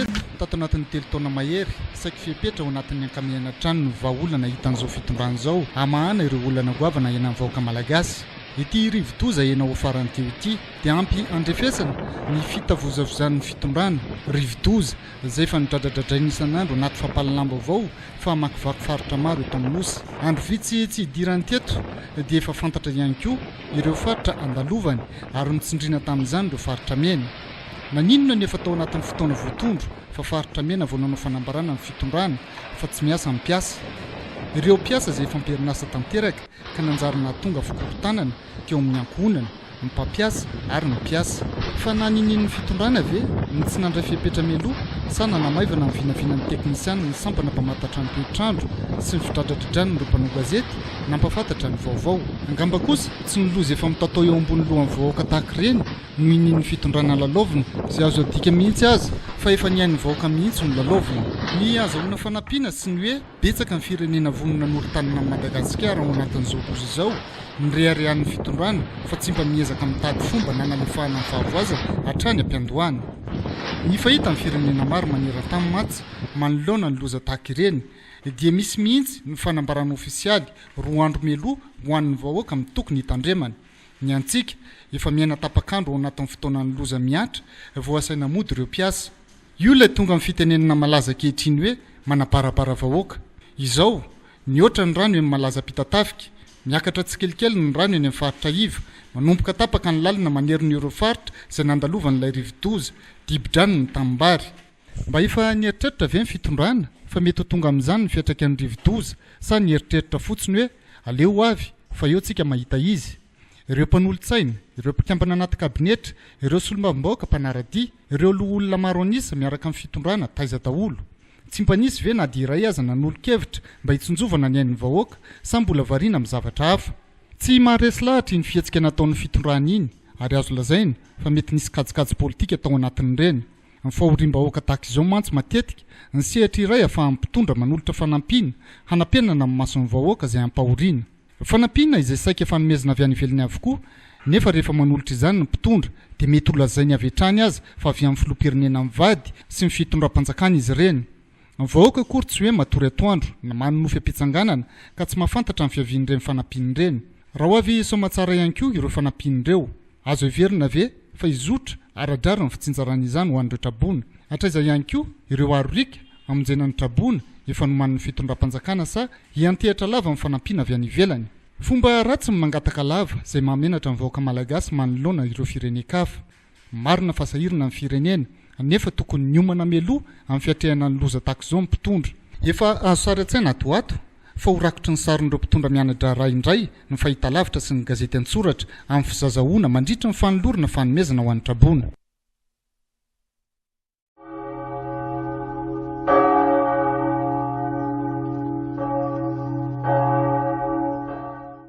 teto tato anatin'ny telo taona mahery saika fipetra ao anatin'ny ankamiana trano ny vahaolana hitan'izao fitondrana izao hamahana ireo olana goavana ena amin'ny vahoaka malagasy. Ity rivotoza ena ho farany teo ity dia ampy andrefesana ny fitavozavozan'ny fitondrana rivotoza izay efa nidradradradrainy isan'andro anaty fampalalamba avao fa makivaky faritra maro eto amin'ny nosy. Andro vitsy tsy idirany teto dia efa fantatra ihany koa ireo faritra andalovany ary nitsindriana tamin'izany ireo faritra mena. Naninona ny efa tao anatin'ny fotoana voatondro fa faritra mena vao nanao fanambarana ny fitondrana fa tsy miasa amin'ny mpiasa. Ireo mpiasa izay efa ampirinasa tanteraka ka nanjary nahatonga fikorontanana teo amin'ny ankohonana ny mpampiasa ary ny mpiasa. Fa nanin'ny fitondrana ve ny tsy nandray fipetra meloa sa nanamaivana amin'ny vinavinan'ny teknisiana ny sampana mpamatatra ny toetrandro sy ny fidradradradrany ireo mpanao gazety nampafantatra ny vaovao. Angamba kosa tsy niloza efa mitatao eo ambony lohan'ny vahoaka tahaka ireny no inin'ny fitondrana lalaovina izay azo adika mihitsy aza fa efa nihain'ny vahoaka mihitsy ny lalaovina. Ny azahoana fanampiana sy ny hoe betsaka ny firenena vonona norotanina amin'ny Madagasikara ao anatin'izao loza izao ny reharehan'ny fitondrana fa tsy mba miezaka mitady fomba nanalefahana ny fahavoaza hatrany ampiandohana. Ny fahita amin'ny firenena maro maneran-tany matsy manoloana ny loza tahaka ireny dia misy mihitsy ny fanambarana ofisialy 2 andro meloa ho an'ny vahoaka amin'ny tokony hitandremana. Ny antsika efa miaina tapakandro ao anatin'ny fotoanan'ny loza miatra vao asaina mody ireo mpiasa. Io ilay tonga amin'ny fitenenana malaza ankehitriny hoe manabarabara vahoaka. Izao mihoatra ny rano eny malaza pitatafika, miakatra tsikelikely ny rano eny amin'ny faritra iva, manomboka tapaka ny lalina maneriny ireo faritra izay nandalovan'ilay rivotoza dibo-drano ny tanimbary. Mba efa nieritreritra ve ny fitondrana fa mety ho tonga amin'izany ny fiatraiky ny rivotoza sa nieritreritra fotsiny hoe aleo avy fa eo tsika mahita izy. Ireo mpanolo-tsaina, ireo mpikambana anaty kabinetra, ireo solombavambahoaka mpanaradia, ireo loha-olona maro anisa miaraka amin'ny fitondrana taiza daholo. Tsy mba nisy ve na dia iray aza nanolo-kevitra mba hitsonjovana ny ain'ny vahoaka sa mbola variana amin'ny zavatra hafa. Tsy maharesy lahatra iny fihetsika nataon'ny fitondrana iny ary azo lazaina fa mety nisy kajikajy politika tao anatin'ireny. Ny fahoriam-bahoaka tahaka izao mantsy matetika ny sehatra iray ahafahan'ny mpitondra manolotra fanampiana hanampianana amin'ny mason'ny vahoaka izay ampahoriana. Fanampiana izay saika efa nomezina avy any ivelany avokoa nefa rehefa manolotra izany ny mpitondra dia mety ho lazainy avy hatrany aza fa avy amin'ny filoham-pirenena mivady sy ny fitondram-panjakana izy ireny. Ny vahoaka akory tsy hoe matory atoandro na manonofy am-pitsanganana ka tsy mahafantatra ny fiavian'ireny fanampiana ireny. Raha ho avy soamantsara ihany koa ireo fanampiana ireo, azo heverina ve fa izotra aradrara ny fitsinjarana izany ho an'ireo trabona. Hatraiza ihany koa ireo arorika amonjena ny trabona efa noman'ny fitondram-panjakana sa hiantehatra lava amin'ny fanampiana avy any ivelany. Fomba ratsy ny mangataka lava izay mahamenatra ny vahoaka malagasy manoloana ireo firenen-kafa. Marina fasahirana ny firenena nefa tokony niomana meloa amin'ny fiatrehana ny loza tahaka izao ny mpitondra. Efa azo sary an-tsaina ato fa ho rakotry ny sarin'ireo mpitondra mianatra ray indray ny fahitalavitra sy ny gazety an-tsoratra amin'ny fizazahoana mandritra ny fanolorana fanomezana ho an'ny trabona.